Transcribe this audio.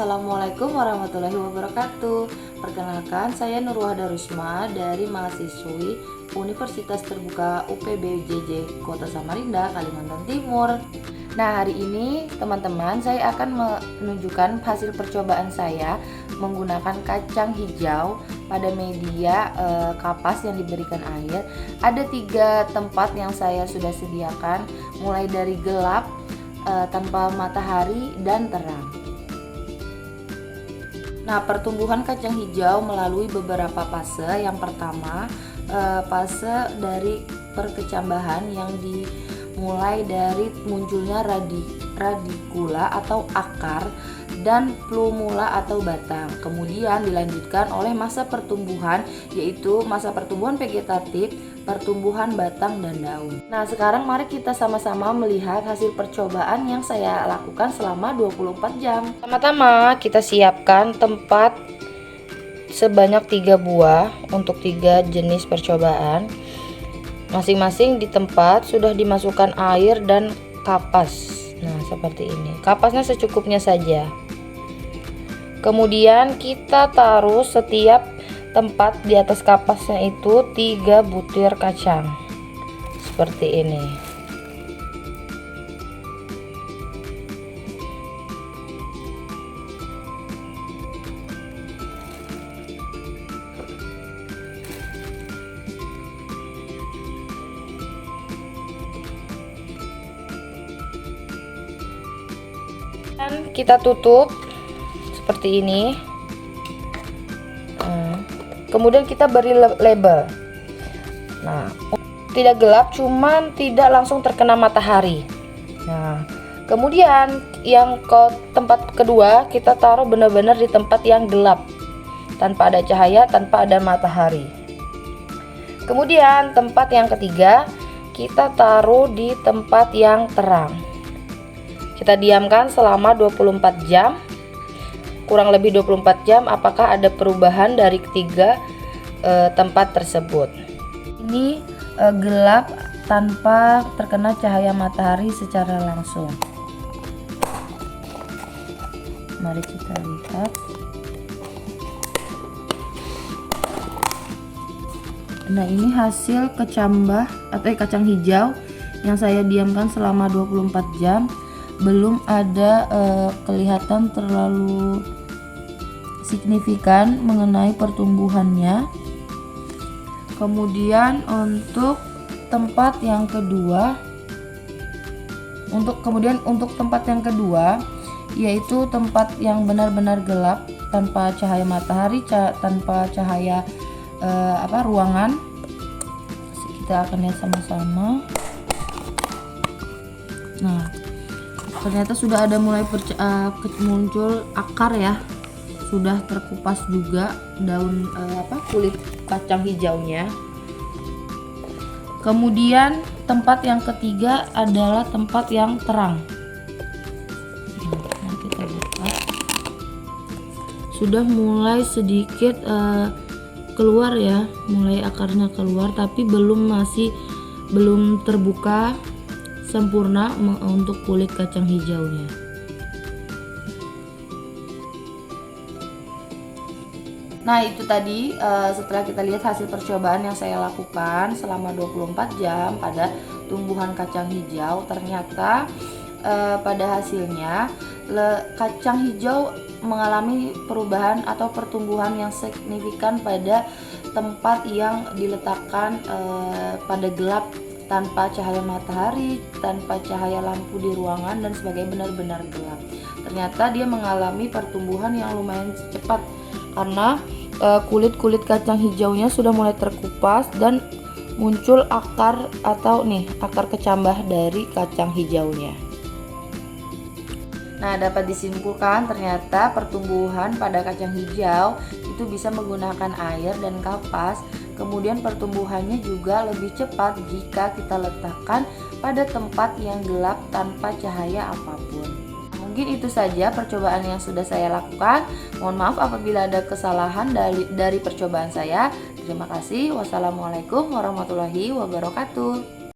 Assalamualaikum warahmatullahi wabarakatuh. Perkenalkan, saya Nurwahda Rusma dari mahasiswi Universitas Terbuka UPBJJ Kota Samarinda, Kalimantan Timur. Nah, hari ini teman-teman saya akan menunjukkan hasil percobaan saya menggunakan kacang hijau pada media kapas yang diberikan air. Ada 3 tempat yang saya sudah sediakan, mulai dari gelap, tanpa matahari, dan terang. Nah, pertumbuhan kacang hijau melalui beberapa fase. Yang pertama, fase dari perkecambahan yang dimulai dari munculnya radikula atau akar dan plumula atau batang. Kemudian dilanjutkan oleh masa pertumbuhan, yaitu masa pertumbuhan vegetatif, pertumbuhan batang dan daun. Nah, sekarang mari kita sama-sama melihat hasil percobaan yang saya lakukan selama 24 jam. Pertama-tama kita siapkan tempat sebanyak 3 buah untuk 3 jenis percobaan. Masing-masing di tempat sudah dimasukkan air dan kapas. Nah, seperti ini. Kapasnya secukupnya saja. Kemudian kita taruh setiap tempat di atas kapasnya itu 3 butir kacang. Seperti ini. Dan kita tutup seperti ini. Kemudian kita beri label. Nah, tidak gelap, cuman tidak langsung terkena matahari. Nah, kemudian yang ke tempat kedua kita taruh benar-benar di tempat yang gelap, tanpa ada cahaya, tanpa ada matahari. Kemudian tempat yang ketiga kita taruh di tempat yang terang. Kita diamkan selama 24 jam. Kurang lebih 24 jam, apakah ada perubahan dari ketiga tempat tersebut. Ini gelap tanpa terkena cahaya matahari secara langsung. Mari kita lihat. Nah, ini hasil kecambah atau kacang hijau yang saya diamkan selama 24 jam. Belum ada kelihatan terlalu signifikan mengenai pertumbuhannya. Kemudian untuk tempat yang kedua, untuk tempat yang kedua yaitu tempat yang benar-benar gelap, tanpa cahaya matahari, tanpa cahaya ruangan. Kita akan lihat sama-sama. Nah, ternyata sudah ada mulai muncul akar ya, sudah terkupas juga daun kulit kacang hijaunya. Kemudian tempat yang ketiga adalah tempat yang terang. Nah, kita buka, sudah mulai sedikit keluar ya, mulai akarnya keluar, tapi belum terbuka sempurna untuk kulit kacang hijaunya. Nah, itu tadi setelah kita lihat hasil percobaan yang saya lakukan selama 24 jam pada tumbuhan kacang hijau. Ternyata pada hasilnya kacang hijau mengalami perubahan atau pertumbuhan yang signifikan pada tempat yang diletakkan pada gelap, tanpa cahaya matahari, tanpa cahaya lampu di ruangan dan sebagainya, benar-benar gelap. Ternyata dia mengalami pertumbuhan yang lumayan cepat karena kulit-kulit kacang hijaunya sudah mulai terkupas dan muncul akar atau akar kecambah dari kacang hijaunya. Nah, dapat disimpulkan ternyata pertumbuhan pada kacang hijau itu bisa menggunakan air dan kapas. Kemudian pertumbuhannya juga lebih cepat jika kita letakkan pada tempat yang gelap tanpa cahaya apapun. Mungkin itu saja percobaan yang sudah saya lakukan. Mohon maaf apabila ada kesalahan dari percobaan saya. Terima kasih. Wassalamualaikum warahmatullahi wabarakatuh.